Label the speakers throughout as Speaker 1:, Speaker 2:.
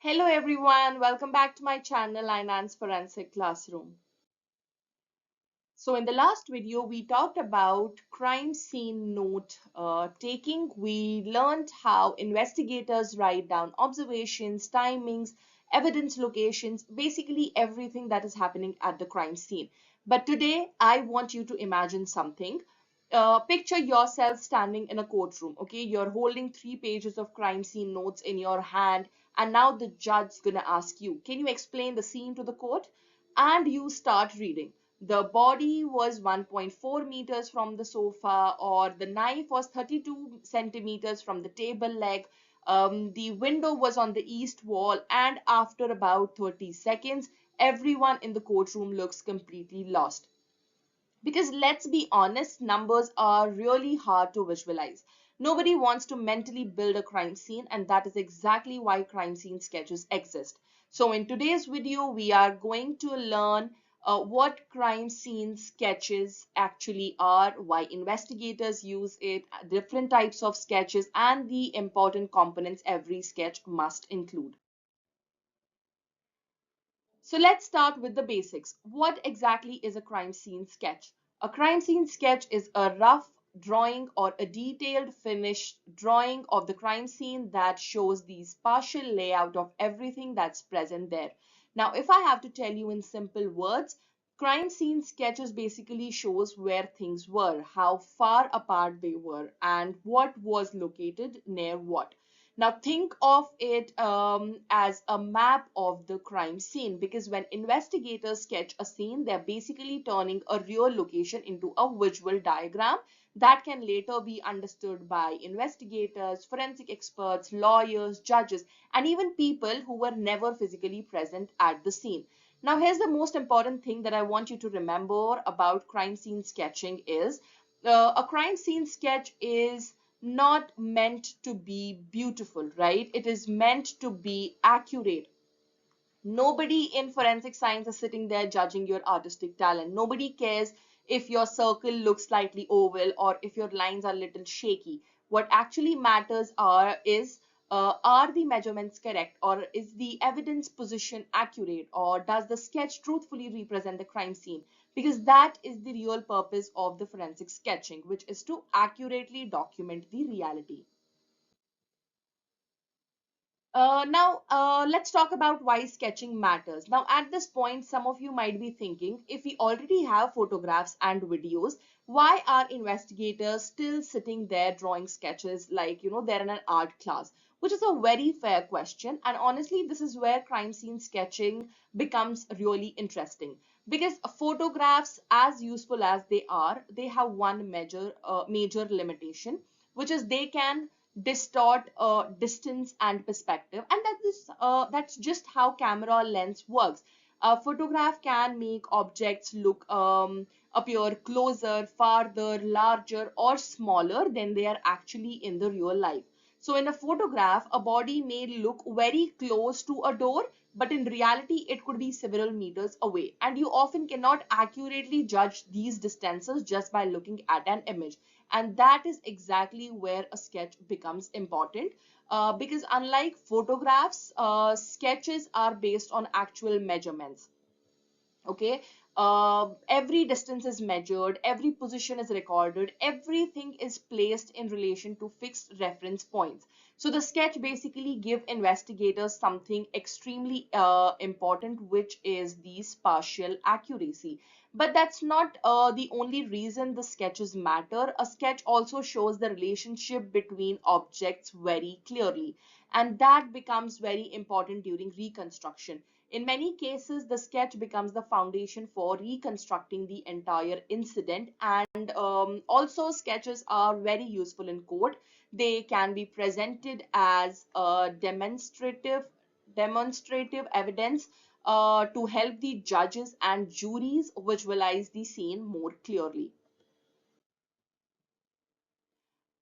Speaker 1: Hello everyone, welcome back to my channel, Ainan's Forensic Classroom. So in the last video, we talked about crime scene note taking. We learned how investigators write down observations, timings, evidence locations, basically everything that is happening at the crime scene. But today, I want you to imagine something. Picture yourself standing in a courtroom, okay? You're holding 3 pages of crime scene notes in your hand, and now the judge's gonna ask you, can you explain the scene to the court? And you start reading. The body was 1.4 meters from the sofa, or the knife was 32 centimeters from the table leg. The window was on the east wall, and after about 30 seconds, everyone in the courtroom looks completely lost. Because let's be honest, numbers are really hard to visualize. Nobody wants to mentally build a crime scene, and that is exactly why crime scene sketches exist. So in today's video, we are going to learn what crime scene sketches actually are, why investigators use it, different types of sketches, and the important components every sketch must include. So let's start with the basics. What exactly is a crime scene sketch? A crime scene sketch is a rough drawing or a detailed finished drawing of the crime scene that shows the spatial layout of everything that's present there. Now, if I have to tell you in simple words, crime scene sketches basically shows where things were, how far apart they were, and what was located near what. Now think of it as a map of the crime scene, because when investigators sketch a scene, they're basically turning a real location into a visual diagram that can later be understood by investigators, forensic experts, lawyers, judges, and even people who were never physically present at the scene. Now, here's the most important thing that I want you to remember about crime scene sketching is a crime scene sketch is not meant to be beautiful, right? It is meant to be accurate. Nobody in forensic science is sitting there judging your artistic talent. Nobody cares if your circle looks slightly oval or if your lines are a little shaky. What actually matters are the measurements correct, or is the evidence position accurate, or does the sketch truthfully represent the crime scene? Because that is the real purpose of the forensic sketching, which is to accurately document the reality. Now, let's talk about why sketching matters. Now, at this point, some of you might be thinking, if we already have photographs and videos, why are investigators still sitting there drawing sketches like, they're in an art class? Which is a very fair question. And honestly, this is where crime scene sketching becomes really interesting. Because photographs, as useful as they are, they have one major limitation, which is they can distort distance and perspective, and that's just how camera lens works. A photograph can make objects look appear closer, farther, larger, or smaller than they are actually in the real life. So in a photograph, a body may look very close to a door, but in reality it could be several meters away, and you often cannot accurately judge these distances just by looking at an image. And that is exactly where a sketch becomes important, because unlike photographs, sketches are based on actual measurements. Okay, every distance is measured, every position is recorded, everything is placed in relation to fixed reference points. So the sketch basically give investigators something extremely important, which is the spatial accuracy. But that's not the only reason the sketches matter. A sketch also shows the relationship between objects very clearly, and that becomes very important during reconstruction. In many cases, the sketch becomes the foundation for reconstructing the entire incident, and also sketches are very useful in court. They can be presented as a demonstrative evidence to help the judges and juries visualize the scene more clearly.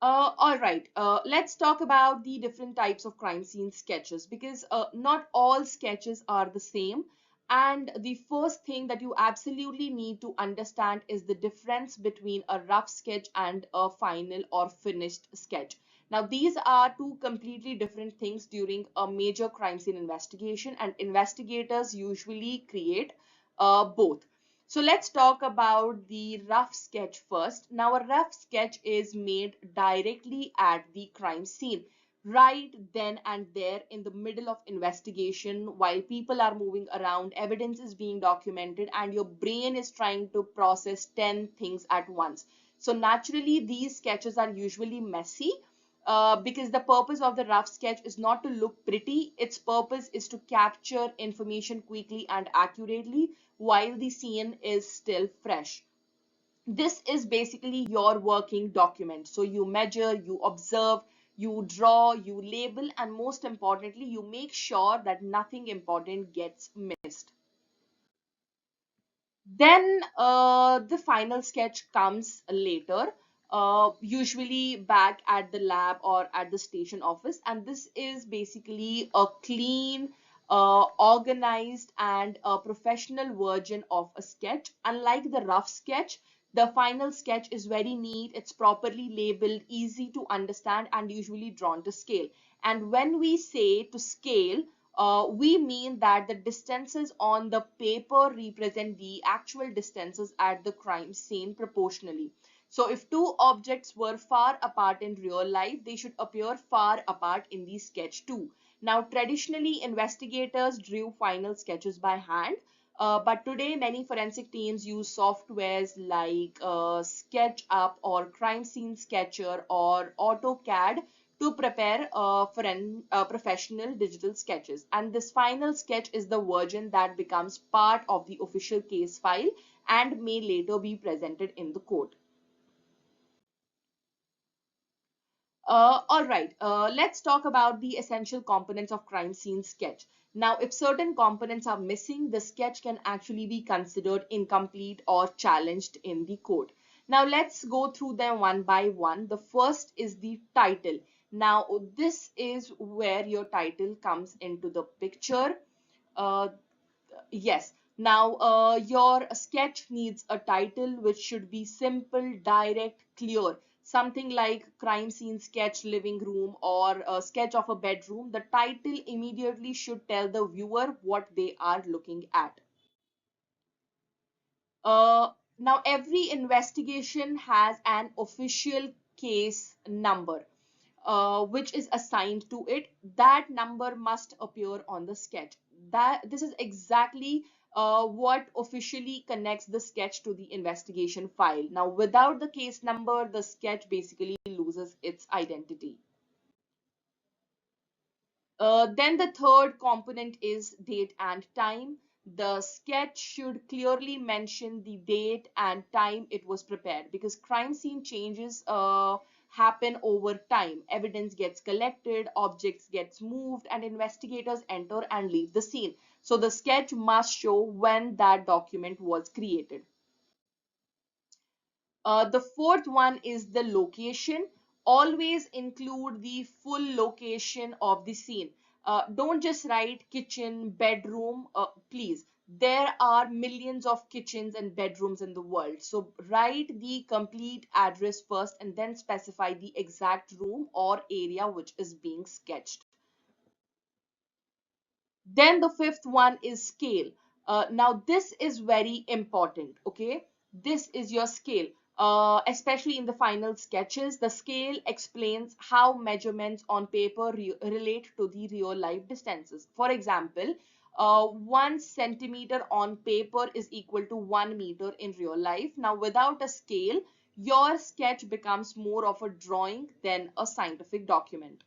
Speaker 1: All right, let's talk about the different types of crime scene sketches, because not all sketches are the same. And the first thing that you absolutely need to understand is the difference between a rough sketch and a final or finished sketch. Now, these are two completely different things during a major crime scene investigation, and investigators usually create both. So let's talk about the rough sketch first. Now, a rough sketch is made directly at the crime scene, right then and there in the middle of investigation, while people are moving around, evidence is being documented, and your brain is trying to process 10 things at once. So naturally, these sketches are usually messy, because the purpose of the rough sketch is not to look pretty. Its purpose is to capture information quickly and accurately while the scene is still fresh. This is basically your working document. So you measure, you observe, you draw, you label, and most importantly, you make sure that nothing important gets missed. Then the final sketch comes later, usually back at the lab or at the station office. And this is basically a clean, organized, and a professional version of a sketch. Unlike the rough sketch, the final sketch is very neat, it's properly labeled, easy to understand, and usually drawn to scale. And when we say to scale, we mean that the distances on the paper represent the actual distances at the crime scene proportionally. So if two objects were far apart in real life, they should appear far apart in the sketch too. Now, traditionally, investigators drew final sketches by hand, but today many forensic teams use softwares like SketchUp or Crime Scene Sketcher or AutoCAD to prepare for professional digital sketches. And this final sketch is the version that becomes part of the official case file and may later be presented in the court. All right, let's talk about the essential components of crime scene sketch. Now, if certain components are missing, the sketch can actually be considered incomplete or challenged in the court. Now, let's go through them one by one. The first is the title. Now, this is where your title comes into the picture. Uh, Yes. Now, your sketch needs a title which should be simple, direct, clear. Something like crime scene sketch living room or a sketch of a bedroom. The title immediately should tell the viewer what they are looking at. Now, every investigation has an official case number, which is assigned to it. That number must appear on the sketch. That this is exactly what officially connects the sketch to the investigation file. Now, without the case number, the sketch basically loses its identity. Then the third component is date and time. The sketch should clearly mention the date and time it was prepared, because crime scene changes happen over time. Evidence gets collected, objects gets moved, and investigators enter and leave the scene. So the sketch must show when that document was created. The fourth one is the location. Always include the full location of the scene. Don't just write kitchen, bedroom, please. There are millions of kitchens and bedrooms in the world. So write the complete address first and then specify the exact room or area which is being sketched. Then the fifth one is scale. Now this is very important. Okay, this is your scale. Especially in the final sketches, the scale explains how measurements on paper relate to the real life distances. For example, 1 centimeter on paper is equal to 1 meter in real life. Now, without a scale, your sketch becomes more of a drawing than a scientific document.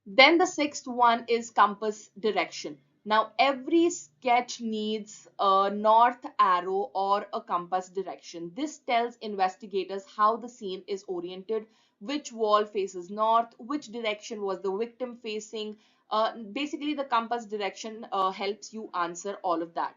Speaker 1: Then the sixth one is compass direction. Now, every sketch needs a north arrow or a compass direction. This tells investigators how the scene is oriented, which wall faces north, which direction was the victim facing. Basically, the compass direction helps you answer all of that.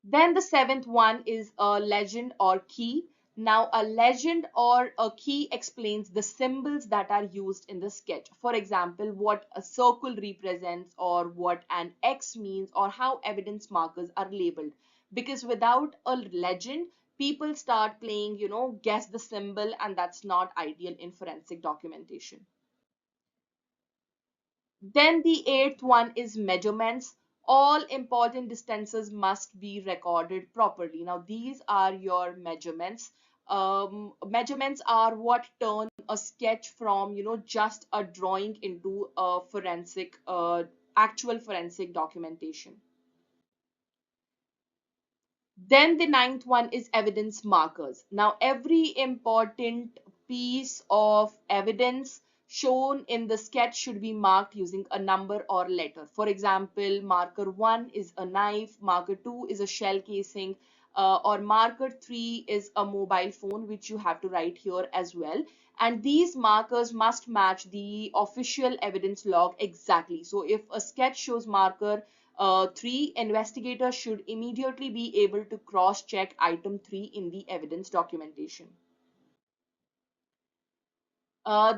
Speaker 1: Then the seventh one is a legend or key. Now, a legend or a key explains the symbols that are used in the sketch. For example, what a circle represents, or what an X means, or how evidence markers are labeled. Because without a legend, people start playing, guess the symbol, and that's not ideal in forensic documentation. Then the eighth one is measurements. All important distances must be recorded properly. Now, these are your measurements. Measurements are what turn a sketch from, just a drawing into a actual forensic documentation. Then the ninth one is evidence markers. Now, every important piece of evidence shown in the sketch should be marked using a number or letter. For example, marker 1 is a knife, marker 2 is a shell casing, or marker 3 is a mobile phone, which you have to write here as well. And these markers must match the official evidence log exactly. So if a sketch shows marker 3, investigators should immediately be able to cross-check item 3 in the evidence documentation.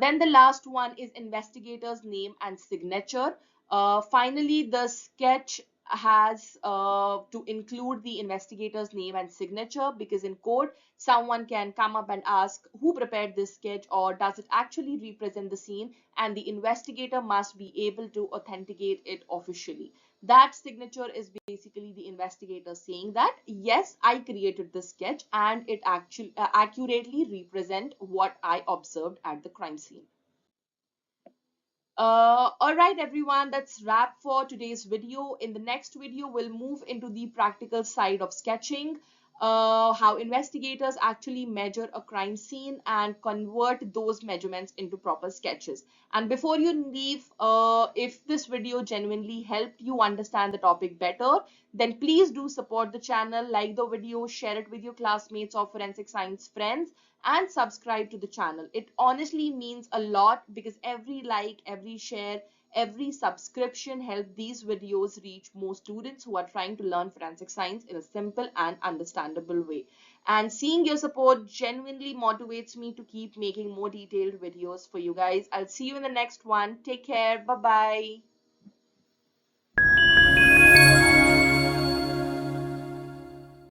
Speaker 1: Then the last one is investigator's name and signature. Finally, the sketch has to include the investigator's name and signature, because in court, someone can come up and ask who prepared this sketch, or does it actually represent the scene, and the investigator must be able to authenticate it officially. That signature is basically the investigator saying that, yes, I created this sketch and it actually accurately represent what I observed at the crime scene. All right, everyone, that's wrap for today's video. In the next video, we'll move into the practical side of sketching, how investigators actually measure a crime scene and convert those measurements into proper sketches. And before you leave, if this video genuinely helped you understand the topic better, then please do support the channel, like the video, share it with your classmates or forensic science friends, and subscribe to the channel. It honestly means a lot, because every like, every share, every subscription help these videos reach more students who are trying to learn forensic science in a simple and understandable way. And seeing your support genuinely motivates me to keep making more detailed videos for you guys. I'll see you in the next one. Take care. Bye bye.